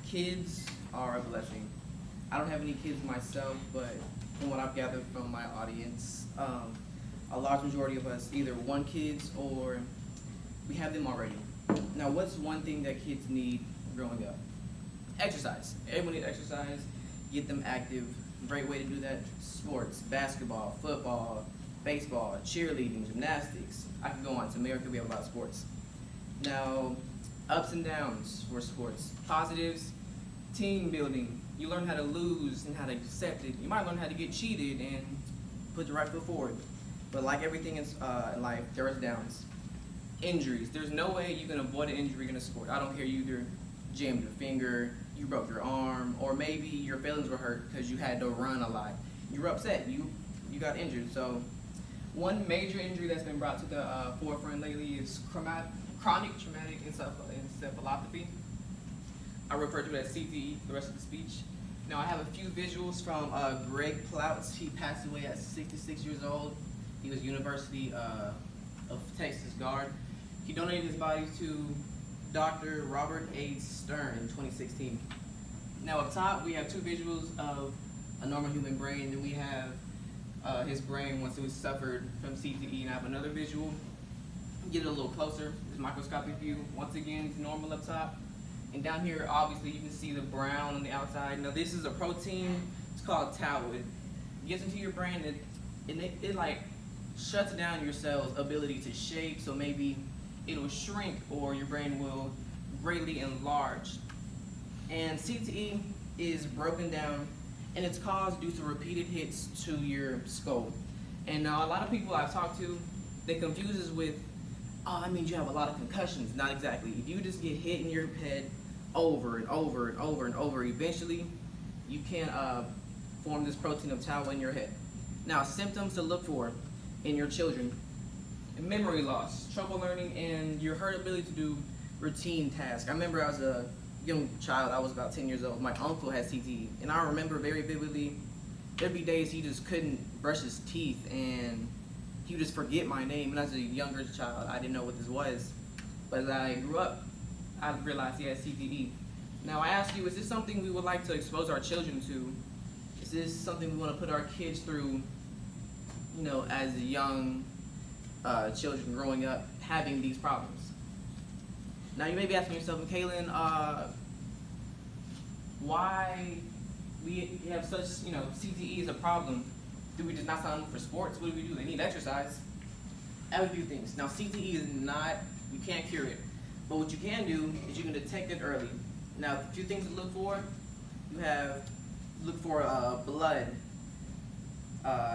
Kids are a blessing. I don't have any kids myself, but from what I've gathered from my audience, a large majority of us either want kids or we have them already. Now, what's one thing that kids need growing up? Exercise. Everyone needs exercise. Get them active. Great way to do that: sports, basketball, football, baseball, cheerleading, gymnastics. I could go on. To America, we have a lot of sports. Now, ups and downs for sports. Positives: team building. You learn how to lose and how to accept it. You might learn how to get cheated and put your right foot forward. But like everything in life, there is downs. Injuries. There's no way you can avoid an injury in a sport. I don't care, you either jammed your finger, you broke your arm, or maybe your feelings were hurt because you had to run a lot. You were upset. You got injured. So one major injury that's been brought to the forefront lately is chronic traumatic encephalopathy. I refer to it as CTE for the rest of the speech. Now, I have a few visuals from Greg Plouts. He passed away at 66 years old. He was University of Texas guard. He donated his body to Dr. Robert A. Stern in 2016. Now, up top, we have two visuals of a normal human brain, and we have his brain once it was suffered from CTE. And I have another visual. Get it a little closer. This microscopic view. Once again, it's normal up top. And down here, obviously, you can see the brown on the outside. Now, this is a protein. It's called tau. It gets into your brain, and it like shuts down your cell's ability to shape. So maybe it'll shrink, or your brain will greatly enlarge. And CTE is broken down, and it's caused due to repeated hits to your skull. And now, a lot of people I've talked to, they confuse this with, oh, that means you have a lot of concussions. Not exactly. If you just get hit in your head over and over and over and over, eventually you can form this protein of tau in your head. Now, symptoms to look for in your children: memory loss, trouble learning, and your hurt ability to do routine tasks. I remember as a young child, I was about 10 years old, my uncle had CTE, and I remember very vividly, there'd be days he just couldn't brush his teeth, and he would just forget my name. And as a younger child, I didn't know what this was. But as I grew up, I realized he had CTE. Now, I ask you, is this something we would like to expose our children to? Is this something we want to put our kids through, as young children growing up, having these problems? Now, you may be asking yourself, Kaylin, why we have such, CTE is a problem. Do we just not sign them for sports? What do? They need exercise. I have a few things. Now, CTE is not, you can't cure it. But what you can do is you can detect it early. Now, a few things to look for. Look for blood,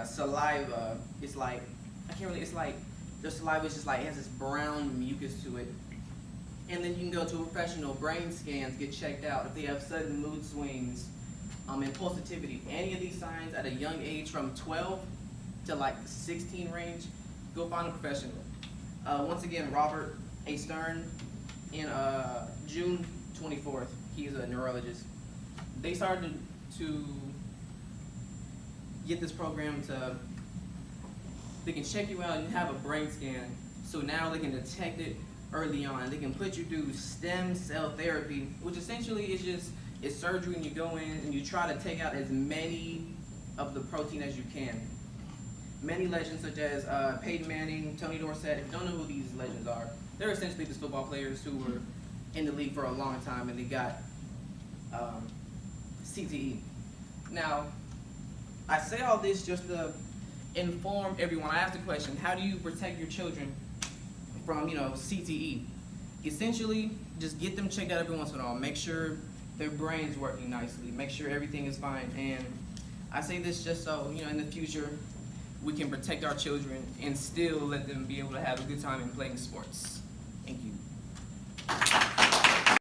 saliva. It's like, it's like, their saliva is just like, it has this brown mucus to it. And then you can go to a professional. Brain scans, get checked out. If they have sudden mood swings, impulsivity, any of these signs at a young age from 12 to like 16 range, go find a professional. Once again, Robert A. Stern, in June 24th, he's a neurologist. They started to get this program to, they can check you out and have a brain scan. So now they can detect it early on. They can put you through stem cell therapy, which essentially is it's surgery, and you go in and you try to take out as many of the protein as you can. Many legends such as Peyton Manning, Tony Dorsett, if you don't know who these legends are, they're essentially just football players who were in the league for a long time, and they got CTE. Now, I say all this just to inform everyone. I asked the question, how do you protect your children from, CTE? Essentially, just get them checked out every once in a while. Make sure their brain's working nicely. Make sure everything is fine. And I say this just so, in the future, we can protect our children and still let them be able to have a good time in playing sports. Thank you.